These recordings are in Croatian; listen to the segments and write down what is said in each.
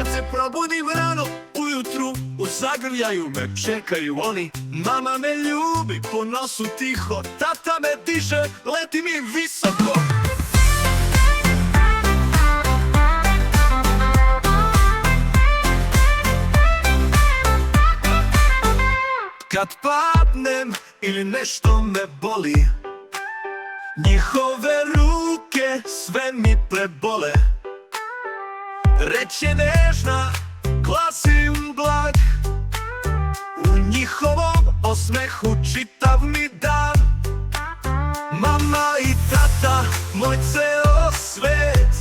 Kad se probudim rano ujutru, u zagrljaju me čekaju oni. Mama me ljubi, po nosu tiho, tata me diže, leti mi visoko. Kad padnem ili nešto me boli, njihove ruke sve mi prebole. Reč je nežna, glasim blag, u njihovom osmehu čitav mi dan. Mama i tata, moj ceo svet,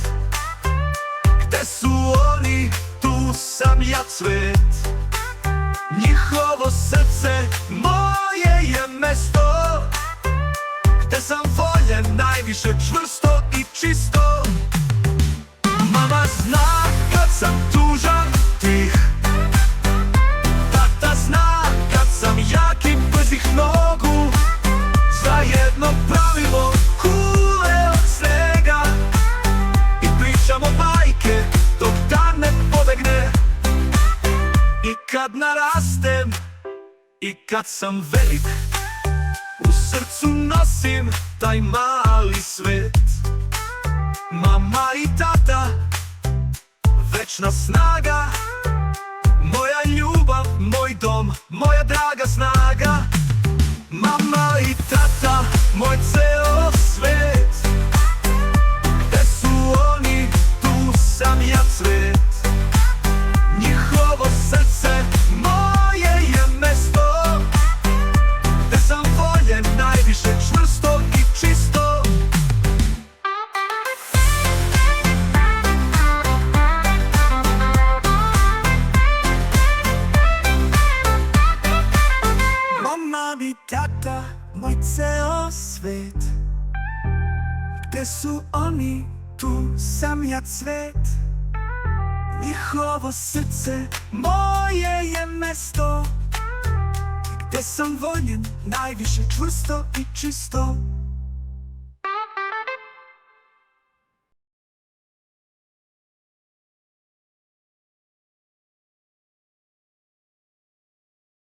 gde su oni, tu sam ja cvet. Njihovo srce, moje je mesto, gde sam voljen najviše, čvrsto i čisto. Mama zna kad sam tužan, tih. Tata zna kad sam jak i brzih nogu. Zajedno pravimo kule od snega i pričamo bajke dok dan ne pobegne. I kad narastem i kad sam velik, u srcu nosim taj mali svet. Mama i tata, večna snaga, moja ljubav, moj dom, moja draga snaga. Mama i tata, moj ceo svet, gde su oni, tu sam ja cvet. Njihovo srce, moje je mesto, gde sam voljen najviše, čvrsto i čisto. Mama i tata, moj ceo svet, gde su oni, tu sam ja cvet. Njihovo srce, moje je mesto, gde sam voljen najviše, čvrsto i čisto.